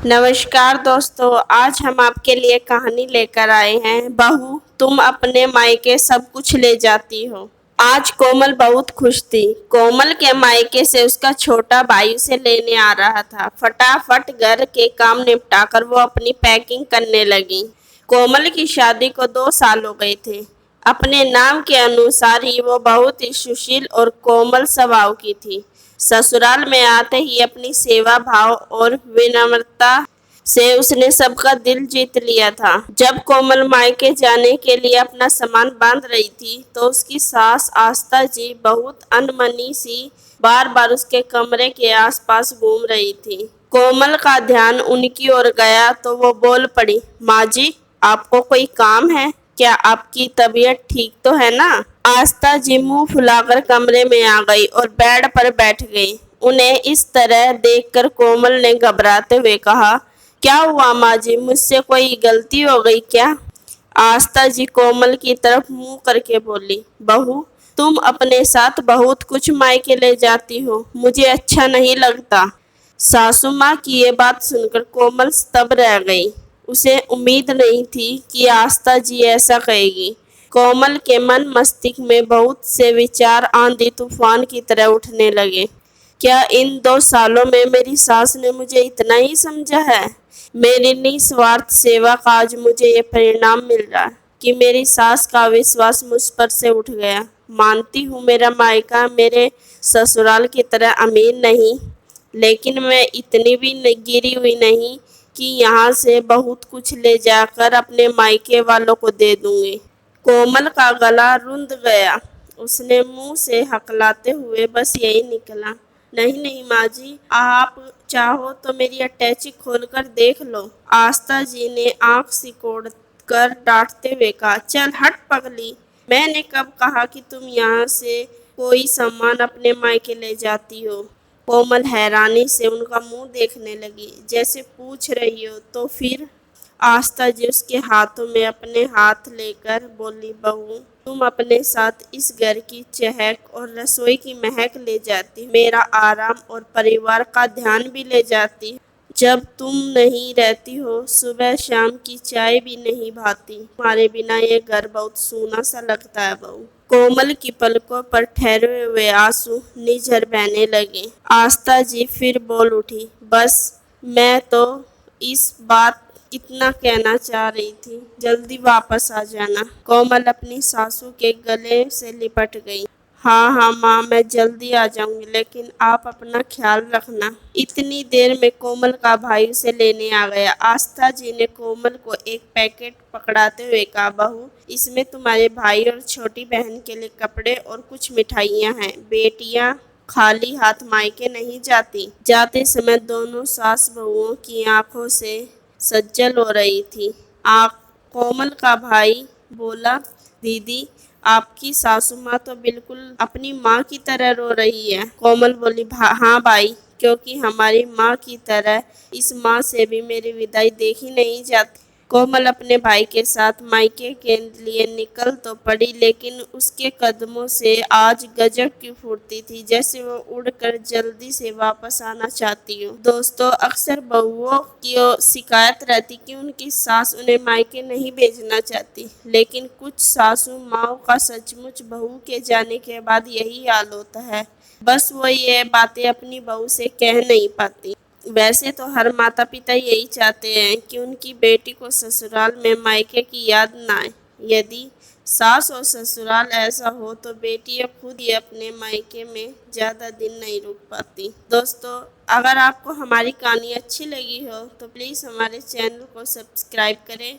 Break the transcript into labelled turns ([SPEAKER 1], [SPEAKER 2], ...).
[SPEAKER 1] नमस्कार दोस्तों, आज हम आपके लिए कहानी लेकर आए हैं, बहू तुम अपने मायके सब कुछ ले जाती हो। आज कोमल बहुत खुश थी। कोमल के मायके से उसका छोटा भाई उसे लेने आ रहा था। फटाफट घर के काम निपटाकर वो अपनी पैकिंग करने लगी। कोमल की शादी को 2 साल हो गए थे। अपने नाम के अनुसार ही वो बहुत ही सुशील और कोमल स्वभाव की थी। ससुराल में आते ही अपनी सेवा भाव और विनम्रता से उसने सबका दिल जीत लिया था। जब कोमल मायके जाने के लिए अपना सामान बांध रही थी तो उसकी सास आस्था जी बहुत अनमनी सी बार बार उसके कमरे के आसपास घूम रही थी। कोमल का ध्यान उनकी ओर गया तो वो बोल पड़ी, माँ जी आपको कोई काम है क्या? आपकी तबीयत ठीक तो है ना? आस्था जी मुंह फुलाकर कमरे में आ गई और बेड पर बैठ गई। उन्हें इस तरह देखकर कोमल ने घबराते हुए कहा, क्या हुआ माँ जी, मुझसे कोई गलती हो गई क्या? आस्था जी कोमल की तरफ मुंह करके बोली, बहू तुम अपने साथ बहुत कुछ मायके ले जाती हो, मुझे अच्छा नहीं लगता। सासू माँ की ये बात सुनकर कोमल स्तब्ध रह गई। उसे उम्मीद नहीं थी कि आस्था जी ऐसा कहेगी। कोमल के मन मस्तिष्क में बहुत से विचार आंधी तूफान की तरह उठने लगे। क्या इन 2 सालों में मेरी सास ने मुझे इतना ही समझा है? मेरी निस्वार्थ सेवा का आज मुझे ये परिणाम मिल रहा है कि मेरी सास का विश्वास मुझ पर से उठ गया। मानती हूँ मेरा मायका मेरे ससुराल की तरह अमीर नहीं, लेकिन मैं इतनी भी गिरी हुई नहीं कि यहाँ से बहुत कुछ ले जाकर अपने मायके वालों को दे दूंगी। कोमल का गला रुंध गया। उसने मुंह से हकलाते हुए बस यही निकला, नहीं नहीं माँ जी, आप चाहो तो मेरी अटैची खोलकर देख लो। आस्था जी ने आंख सिकोड़ कर डांटते हुए कहा, चल हट पगली, मैंने कब कहा कि तुम यहाँ से कोई सामान अपने मायके ले जाती हो? कोमल हैरानी से उनका मुंह देखने लगी, जैसे पूछ रही हो तो फिर? आस्था जी उसके हाथों में अपने हाथ लेकर बोली, बहू तुम अपने साथ इस घर की चहक और रसोई की महक ले जाती, मेरा आराम और परिवार का ध्यान भी ले जाती। जब तुम नहीं रहती हो सुबह शाम की चाय भी नहीं भाती। तुम्हारे बिना ये घर बहुत सूना सा लगता है बहू। कोमल की पलकों पर ठहरे हुए आंसू निझर बहने लगे। आस्था जी फिर बोल उठी, बस मैं तो इस बात इतना कहना चाह रही थी, जल्दी वापस आ जाना। कोमल अपनी सासू के गले से लिपट गई। हाँ हाँ माँ, मैं जल्दी आ जाऊंगी, लेकिन आप अपना ख्याल रखना। इतनी देर में कोमल का भाई उसे लेने आ गया। आस्था जी ने कोमल को एक पैकेट पकड़ाते हुए कहा, बहू इसमें तुम्हारे भाई और छोटी बहन के लिए कपड़े और कुछ मिठाइयाँ हैं। बेटियाँ खाली हाथ मायके नहीं जाती। जाते समय दोनों सास बहुओं की आंखों से सज्जल हो रही थी। कोमल का भाई बोला, दीदी आपकी सासू माँ तो बिल्कुल अपनी माँ की तरह रो रही है। कोमल बोली, हाँ भाई, क्योंकि हमारी माँ की तरह इस माँ से भी मेरी विदाई देखी नहीं जाती। कोमल अपने भाई के साथ मायके के लिए निकल तो पड़ी, लेकिन उसके कदमों से आज गजब की फुर्ती थी, जैसे वो उड़कर जल्दी से वापस आना चाहती हो। दोस्तों, अक्सर बहुओं की शिकायत रहती कि उनकी सास उन्हें मायके नहीं भेजना चाहती, लेकिन कुछ सासू माओ का सचमुच बहू के जाने के बाद यही हाल होता है। बस वो ये बातें अपनी बहू से कह नहीं पाती। वैसे तो हर माता पिता यही चाहते हैं कि उनकी बेटी को ससुराल में मायके की याद ना आए। यदि सास और ससुराल ऐसा हो तो बेटियां खुद ही अपने मायके में ज़्यादा दिन नहीं रुक पाती। दोस्तों, अगर आपको हमारी कहानी अच्छी लगी हो तो प्लीज़ हमारे चैनल को सब्सक्राइब करें